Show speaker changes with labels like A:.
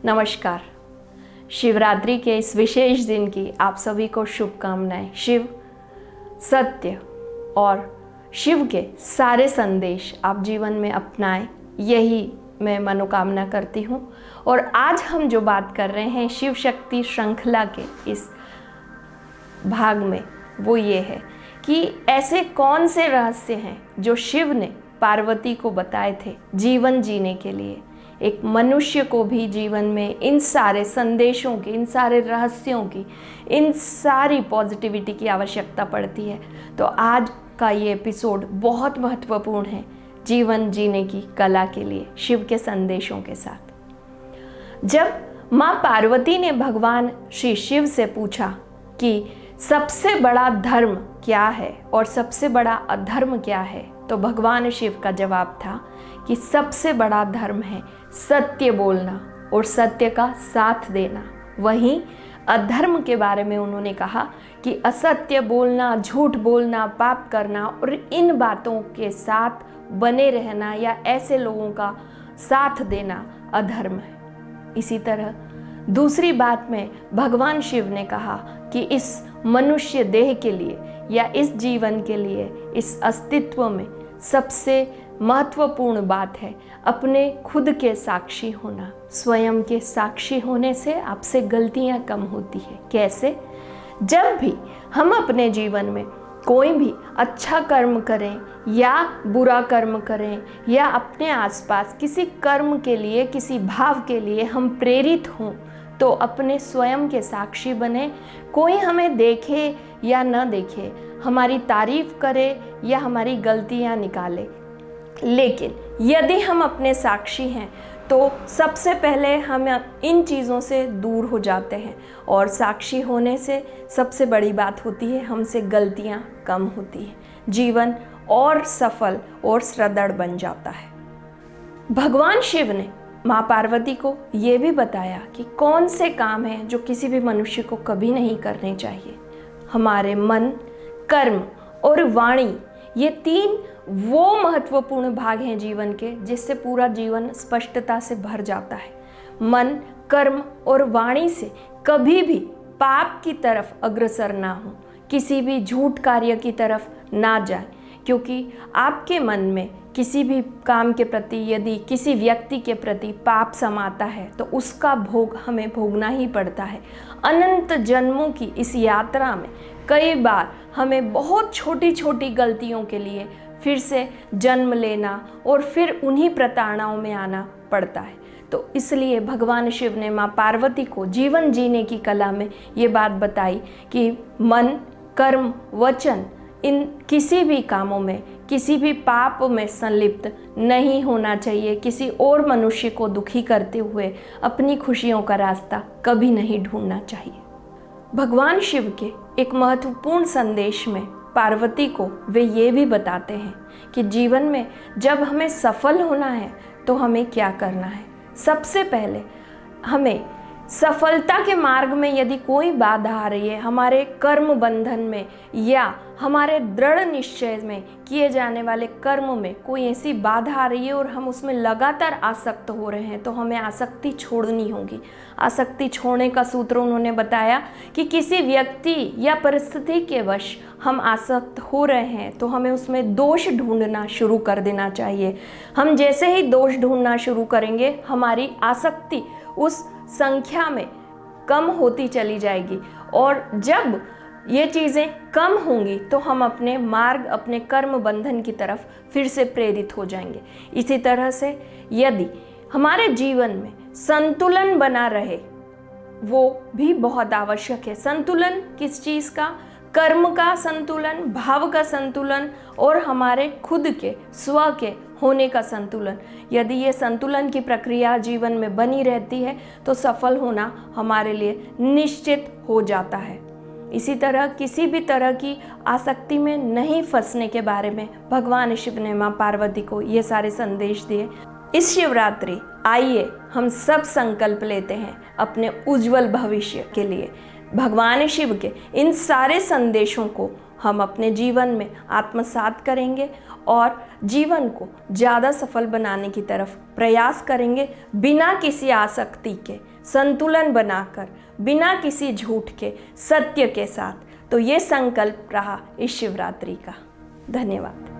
A: नमस्कार। शिवरात्रि के इस विशेष दिन की आप सभी को शुभकामनाएं। शिव सत्य और शिव के सारे संदेश आप जीवन में अपनाएं, यही मैं मनोकामना करती हूँ। और आज हम जो बात कर रहे हैं शिव शक्ति श्रृंखला के इस भाग में, वो ये है कि ऐसे कौन से रहस्य हैं जो शिव ने पार्वती को बताए थे जीवन जीने के लिए। एक मनुष्य को भी जीवन में इन सारे संदेशों की, इन सारे रहस्यों की, इन सारी पॉजिटिविटी की आवश्यकता पड़ती है। तो आज का ये एपिसोड बहुत महत्वपूर्ण है जीवन जीने की कला के लिए, शिव के संदेशों के साथ। जब माँ पार्वती ने भगवान श्री शिव से पूछा कि सबसे बड़ा धर्म क्या है और सबसे बड़ा अधर्म क्या है, तो भगवान शिव का जवाब था कि सबसे बड़ा धर्म है सत्य बोलना और सत्य का साथ देना। वहीं अधर्म के बारे में उन्होंने कहा कि असत्य बोलना, झूठ बोलना, पाप करना और इन बातों के साथ बने रहना या ऐसे लोगों का साथ देना अधर्म है। इसी तरह दूसरी बात में भगवान शिव ने कहा कि इस मनुष्य देह के लिए या इस जीवन के लिए, इस अस्तित्व में सबसे महत्वपूर्ण बात है अपने खुद के साक्षी होना। स्वयं के साक्षी होने से आपसे गलतियां कम होती है। कैसे? जब भी हम अपने जीवन में कोई भी अच्छा कर्म करें या बुरा कर्म करें या अपने आसपास किसी कर्म के लिए, किसी भाव के लिए हम प्रेरित हों, तो अपने स्वयं के साक्षी बने। कोई हमें देखे या न देखे, हमारी तारीफ करे या हमारी गलतियां निकाले, लेकिन यदि हम अपने साक्षी हैं तो सबसे पहले हम इन चीज़ों से दूर हो जाते हैं। और साक्षी होने से सबसे बड़ी बात होती है हमसे गलतियां कम होती हैं, जीवन और सफल और सुदृढ़ बन जाता है। भगवान शिव ने माँ पार्वती को ये भी बताया कि कौन से काम हैं जो किसी भी मनुष्य को कभी नहीं करने चाहिए। हमारे मन, कर्म और वाणी, ये तीन वो महत्वपूर्ण भाग हैं जीवन के जिससे पूरा जीवन स्पष्टता से भर जाता है। मन, कर्म और वाणी से कभी भी पाप की तरफ अग्रसर ना हो, किसी भी झूठ कार्य की तरफ ना जाए, क्योंकि आपके मन में किसी भी काम के प्रति, यदि किसी व्यक्ति के प्रति पाप समाता है तो उसका भोग हमें भोगना ही पड़ता है। अनंत जन्मों की इस यात्रा में कई बार हमें बहुत छोटी छोटी गलतियों के लिए फिर से जन्म लेना और फिर उन्हीं प्रताड़नाओं में आना पड़ता है। तो इसलिए भगवान शिव ने माँ पार्वती को जीवन जीने की कला में ये बात बताई कि मन, कर्म, वचन, इन किसी भी कामों में, किसी भी पाप में संलिप्त नहीं होना चाहिए। किसी और मनुष्य को दुखी करते हुए अपनी खुशियों का रास्ता कभी नहीं ढूंढना चाहिए। भगवान शिव के एक महत्वपूर्ण संदेश में पार्वती को वे ये भी बताते हैं कि जीवन में जब हमें सफल होना है तो हमें क्या करना है। सबसे पहले हमें सफलता के मार्ग में यदि कोई बाधा आ रही है, हमारे कर्म बंधन में या हमारे दृढ़ निश्चय में किए जाने वाले कर्म में कोई ऐसी बाधा आ रही है और हम उसमें लगातार आसक्त हो रहे हैं, तो हमें आसक्ति छोड़नी होगी। आसक्ति छोड़ने का सूत्र उन्होंने बताया कि किसी व्यक्ति या परिस्थिति के वश हम आसक्त हो रहे हैं तो हमें उसमें दोष ढूंढना शुरू कर देना चाहिए। हम जैसे ही दोष ढूंढना शुरू करेंगे, हमारी आसक्ति उस संख्या में कम होती चली जाएगी और जब ये चीज़ें कम होंगी तो हम अपने मार्ग, अपने कर्म बंधन की तरफ फिर से प्रेरित हो जाएंगे। इसी तरह से यदि हमारे जीवन में संतुलन बना रहे, वो भी बहुत आवश्यक है। संतुलन किस चीज़ का? कर्म का संतुलन, भाव का संतुलन और हमारे खुद के स्व के होने का संतुलन। यदि ये संतुलन की प्रक्रिया जीवन में बनी रहती है तो सफल होना हमारे लिए निश्चित हो जाता है। इसी तरह किसी भी तरह की आसक्ति में नहीं फंसने के बारे में भगवान शिव ने माँ पार्वती को ये सारे संदेश दिए। इस शिवरात्रि आइए हम सब संकल्प लेते हैं अपने उज्जवल भविष्य के लिए। भगवान शिव के इन सारे संदेशों को हम अपने जीवन में आत्मसात करेंगे और जीवन को ज़्यादा सफल बनाने की तरफ प्रयास करेंगे, बिना किसी आसक्ति के, संतुलन बनाकर, बिना किसी झूठ के, सत्य के साथ। तो ये संकल्प रहा इस शिवरात्रि का। धन्यवाद।